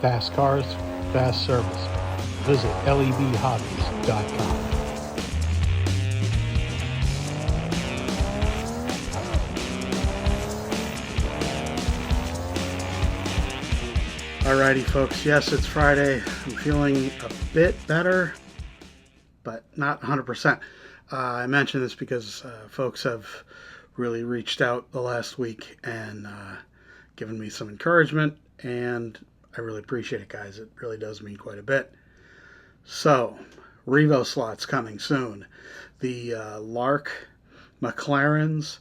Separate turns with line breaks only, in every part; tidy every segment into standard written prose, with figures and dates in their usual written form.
Fast cars, fast service. Visit lebhobbies.com. Alrighty, folks. Yes, it's Friday. I'm feeling a bit better, but not 100%. I mention this because folks have really reached out the last week and given me some encouragement, and I really appreciate it, guys. It really does mean quite a bit. So, Revo slots coming soon. The Lark McLarens.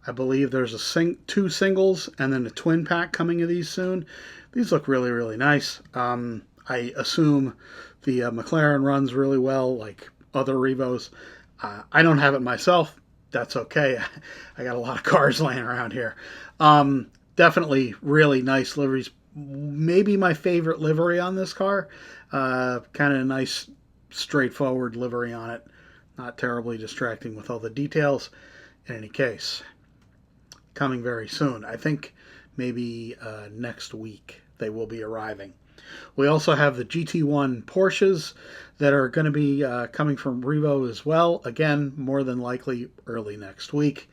I believe there's two singles and then a twin pack coming of these soon. These look really, really nice. I assume the McLaren runs really well, like other Revos. I don't have it myself. That's okay. I got a lot of cars laying around here. Definitely really nice liveries. Maybe my favorite livery on this car. Kind of a nice, straightforward livery on it. Not terribly distracting with all the details. In any case, coming very soon. I think maybe next week they will be arriving. We also have the GT1 Porsches that are going to be coming from Revo as well. Again, more than likely early next week.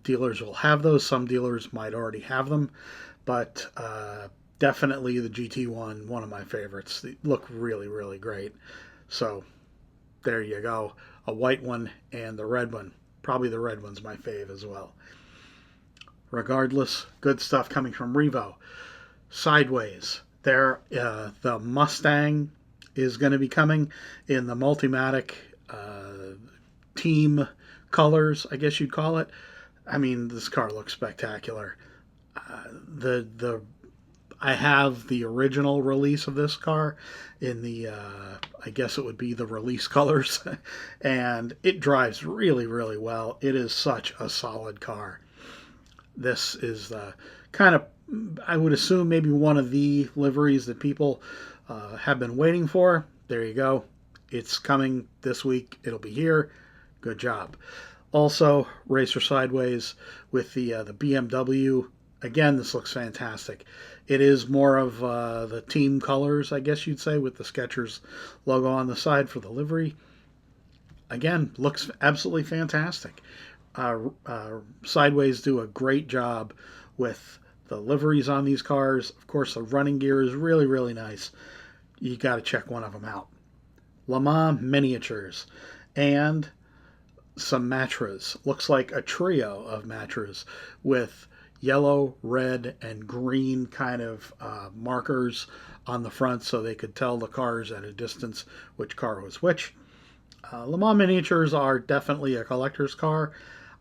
Dealers will have those. Some dealers might already have them. But definitely the GT1, one of my favorites. They look really, really great. So there you go. A white one and the red one. Probably the red one's my fave as well. Regardless, good stuff coming from Revo. Sideways. There, the Mustang is going to be coming in the Multimatic team colors, I guess you'd call it. I mean, this car looks spectacular. I have the original release of this car in the, I guess it would be the release colors, and it drives really, really well. It is such a solid car. This is kind of, I would assume, maybe one of the liveries that people have been waiting for. There you go. It's coming this week. It'll be here. Good job. Also, Racer Sideways with the BMW. Again, this looks fantastic. It is more of the team colors, I guess you'd say, with the Skechers logo on the side for the livery. Again, looks absolutely fantastic. Sideways do a great job with the liveries on these cars. Of course, the running gear is really, really nice. You got to check one of them out. Le Mans miniatures and some Matras. Looks like a trio of Matras with yellow, red, and green kind of markers on the front so they could tell the cars at a distance which car was which. Le Mans miniatures are definitely a collector's car.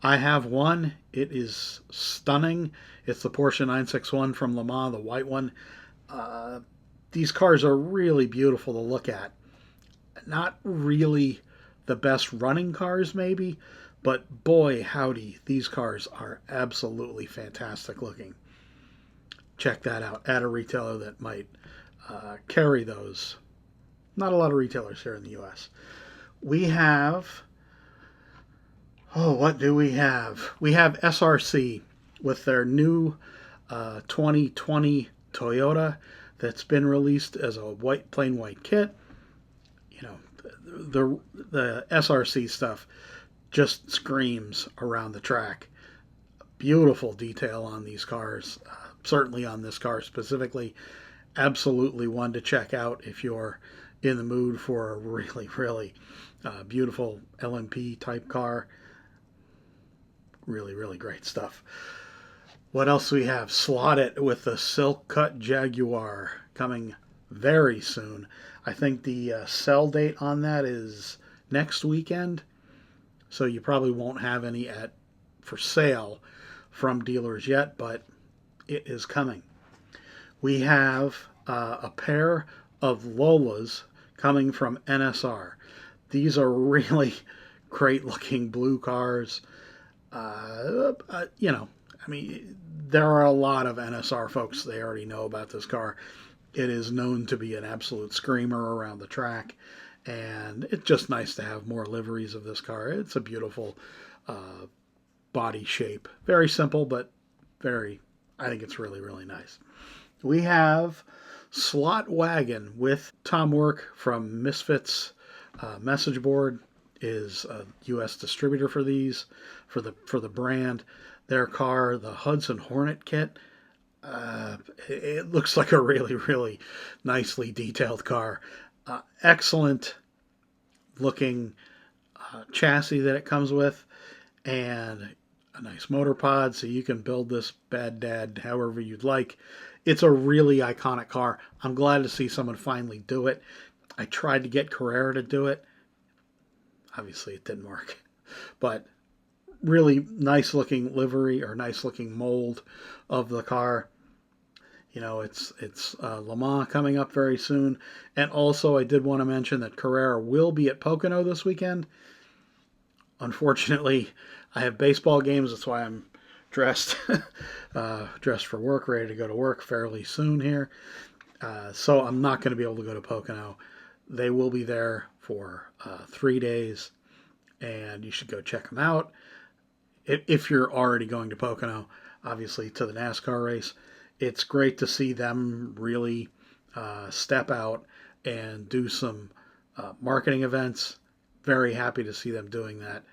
I have one. It is stunning. It's the Porsche 961 from Le Mans, the white one. These cars are really beautiful to look at. Not really the best running cars, maybe, but boy, howdy, these cars are absolutely fantastic looking. Check that out at a retailer that might carry those. Not a lot of retailers here in the U.S. We have, what do we have? We have SRC with their new 2020 Toyota that's been released as a plain white kit. You know, the SRC stuff just screams around the track. Beautiful detail on these cars, certainly on this car specifically. Absolutely one to check out if you're in the mood for a really, really beautiful LMP type car. Really, really great stuff. What else do we have? Slot It with the Silk Cut Jaguar coming very soon. I think the sell date on that is next weekend, so you probably won't have any for sale from dealers yet, but it is coming. We have a pair of Lolas coming from NSR. These are really great looking blue cars. I mean, there are a lot of NSR folks, they already know about this car. It is known to be an absolute screamer around the track, and it's just nice to have more liveries of this car. It's a beautiful body shape. Very simple, but I think it's really, really nice. We have Slot Wagen with Tom Work from Misfits Message Board is a U.S. distributor for these, for the brand. Their car, the Hudson Hornet kit, it looks like a really, really nicely detailed car. Excellent looking chassis that it comes with, and a nice motor pod, so you can build this bad dad however you'd like. It's a really iconic car. I'm glad to see someone finally do it. I tried to get Carrera to do it. Obviously, it didn't work. But really nice looking livery or nice looking mold of the car. You know, it's Le Mans coming up very soon. And also, I did want to mention that Carrera will be at Pocono this weekend. Unfortunately, I have baseball games. That's why I'm dressed dressed for work, ready to go to work fairly soon here. So I'm not going to be able to go to Pocono. They will be there for 3 days, and you should go check them out. If you're already going to Pocono, obviously to the NASCAR race, it's great to see them really step out and do some marketing events. Very happy to see them doing that.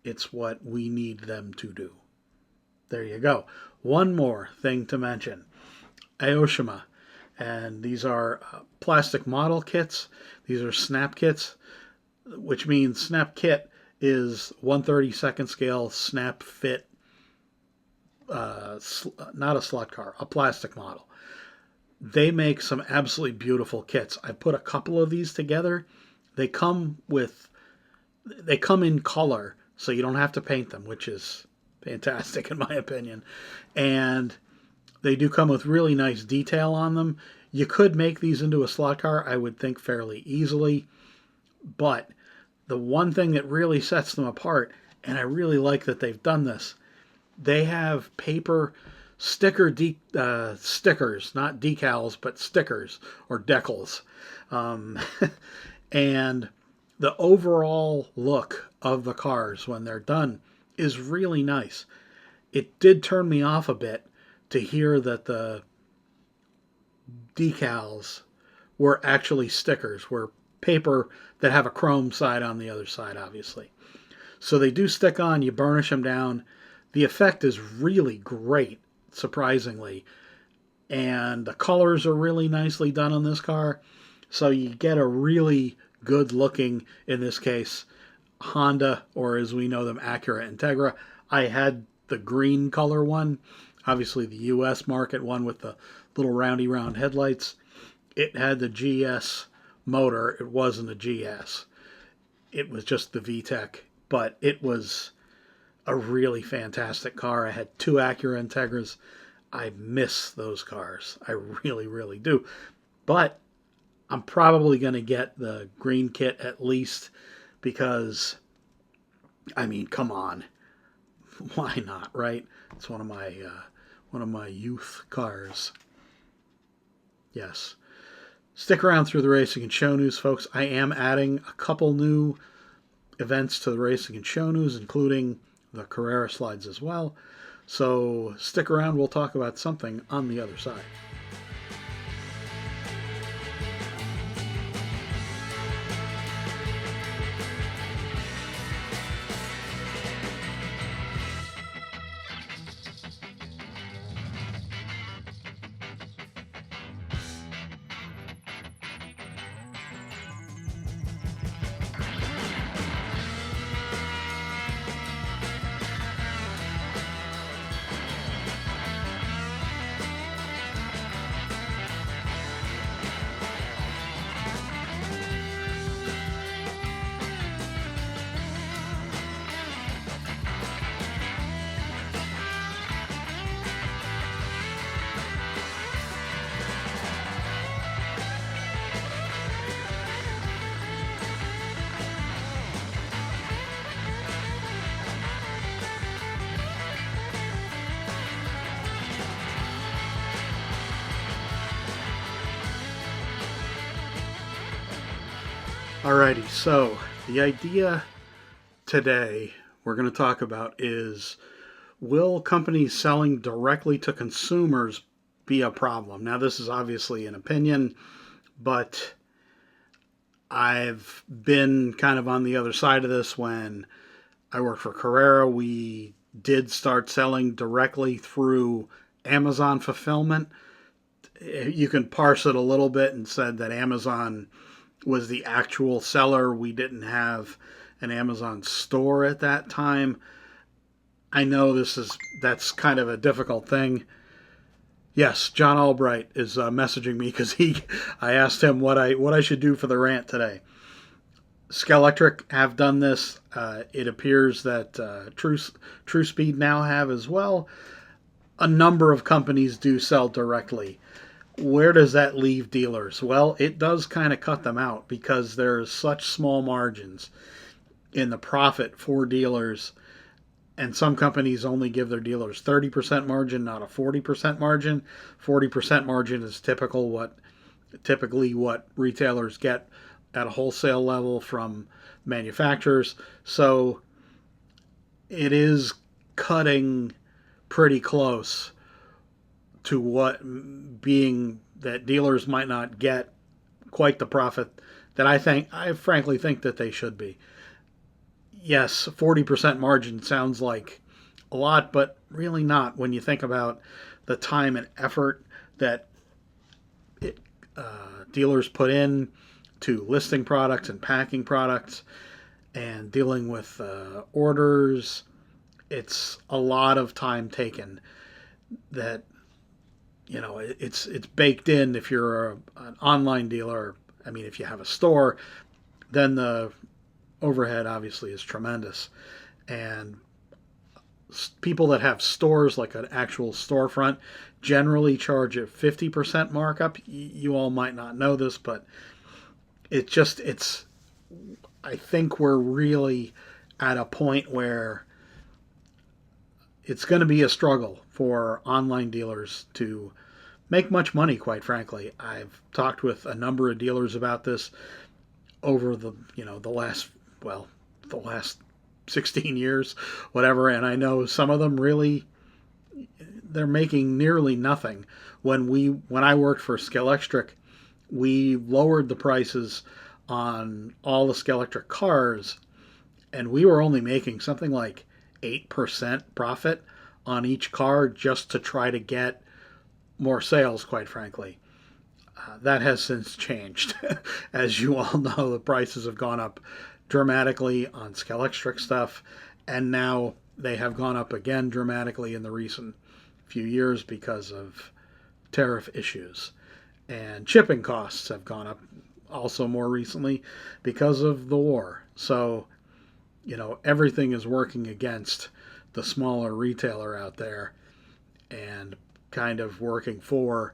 It's what we need them to do. There you go. One more thing to mention. Aoshima. And these are plastic model kits. These are snap kits, which means snap kit is 1/32 scale snap fit, not a slot car, a plastic model. They make some absolutely beautiful kits. I put a couple of these together. They come in color, so you don't have to paint them, which is fantastic in my opinion. And they do come with really nice detail on them. You could make these into a slot car, I would think, fairly easily. But the one thing that really sets them apart, and I really like that they've done this, they have paper stickers, not decals, but stickers or decals. And the overall look of the cars when they're done is really nice. It did turn me off a bit to hear that the decals were actually stickers, were paper that have a chrome side on the other side, obviously. So they do stick on, you burnish them down. The effect is really great, surprisingly. And the colors are really nicely done on this car. So you get a really good looking, in this case, Honda, or as we know them, Acura Integra. I had the green color one, obviously the US market one with the little roundy round headlights. It had the GS motor. It wasn't a GS. It was just the VTEC, but it was a really fantastic car. I had two Acura Integras. I miss those cars. I really, really do. But I'm probably going to get the green kit at least because, I mean, come on. Why not, right? It's one of my youth cars. Yes. Stick around through the Racing and Show News, folks. I am adding a couple new events to the Racing and Show News, including the Carrera slides as well. So stick around. We'll talk about something on the other side. Alrighty, so the idea today we're going to talk about is, will companies selling directly to consumers be a problem. Now, this is obviously an opinion, but I've been kind of on the other side of this. When I worked for Carrera, we did start selling directly through Amazon fulfillment. You can parse it a little bit and said that Amazon was the actual seller. We didn't have an Amazon store at that time. I know that's kind of a difficult thing. Yes, John Albright is messaging me because I asked him what I should do for the rant today. Skelectric have done this. It appears that True Speed now have as well. A number of companies do sell directly. Where does that leave dealers? Well, it does kind of cut them out because there's such small margins in the profit for dealers, and some companies only give their dealers 30% margin, not a 40% margin. 40% margin is typically what retailers get at a wholesale level from manufacturers. So it is cutting pretty close to what being that dealers might not get quite the profit that I frankly think that they should be. Yes, 40% margin sounds like a lot, but really not when you think about the time and effort that dealers put in to listing products and packing products and dealing with orders. It's a lot of time taken that it's baked in. If you're an online dealer, I mean, if you have a store, then the overhead obviously is tremendous. And people that have stores, like an actual storefront, generally charge a 50% markup. You all might not know this, but I think we're really at a point where it's going to be a struggle for online dealers to make much money, quite frankly. I've talked with a number of dealers about this over the last 16 years, whatever, and I know some of them really they're making nearly nothing. When I worked for Skelectric, we lowered the prices on all the Skelectric cars, and we were only making something like 8% profit on each car just to try to get more sales, quite frankly. That has since changed. As you all know, the prices have gone up dramatically on Skelectric stuff, and now they have gone up again dramatically in the recent few years because of tariff issues. And shipping costs have gone up also more recently because of the war. So, everything is working against the smaller retailer out there and kind of working for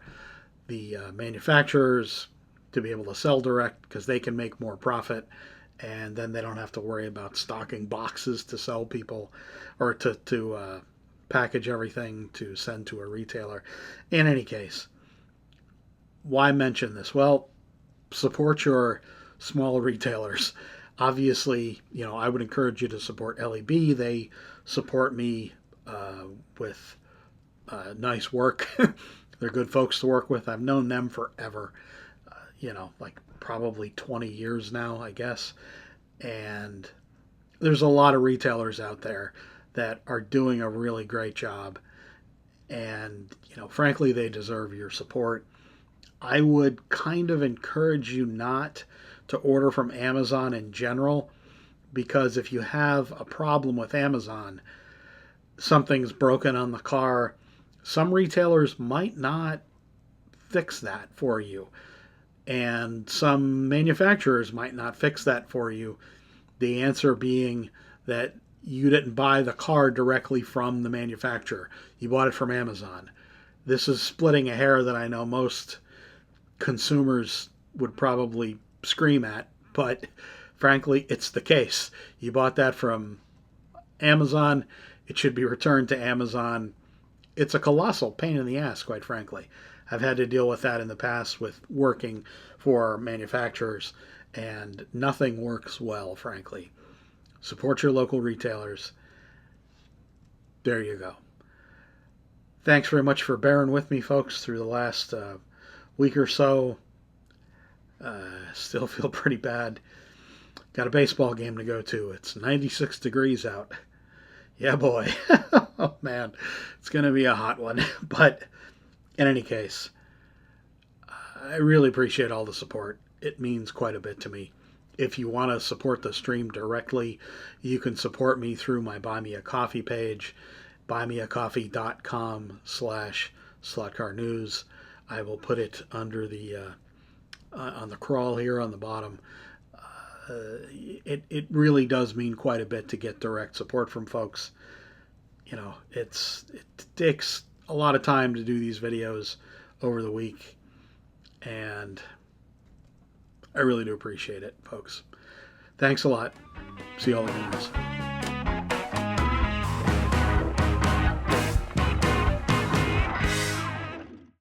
the manufacturers to be able to sell direct because they can make more profit, and then they don't have to worry about stocking boxes to sell people or to package everything to send to a retailer. In any case, why mention this? Well, support your small retailers. Obviously, I would encourage you to support LEB. They support me with nice work. They're good folks to work with. I've known them forever, like probably 20 years now, I guess. And there's a lot of retailers out there that are doing a really great job. And, frankly, they deserve your support. I would kind of encourage you not to order from Amazon in general, because if you have a problem with Amazon, something's broken on the car, some retailers might not fix that for you. And some manufacturers might not fix that for you. The answer being that you didn't buy the car directly from the manufacturer. You bought it from Amazon. This is splitting a hair that I know most consumers would probably scream at, but frankly, it's the case. You bought that from Amazon. It should be returned to Amazon. It's a colossal pain in the ass, quite frankly. I've had to deal with that in the past with working for manufacturers, and nothing works well, frankly. Support your local retailers. There you go. Thanks very much for bearing with me, folks, through the last week or so. Still feel pretty bad. Got a baseball game to go to. It's 96 degrees out. Yeah, boy. Oh, man. It's going to be a hot one. But in any case, I really appreciate all the support. It means quite a bit to me. If you want to support the stream directly, you can support me through my Buy Me a Coffee page, buymeacoffee.com/slotcarnews. I will put it under the on the crawl here on the bottom. It really does mean quite a bit to get direct support from folks. You know, it takes a lot of time to do these videos over the week, and I really do appreciate it, folks. Thanks a lot. See you all again.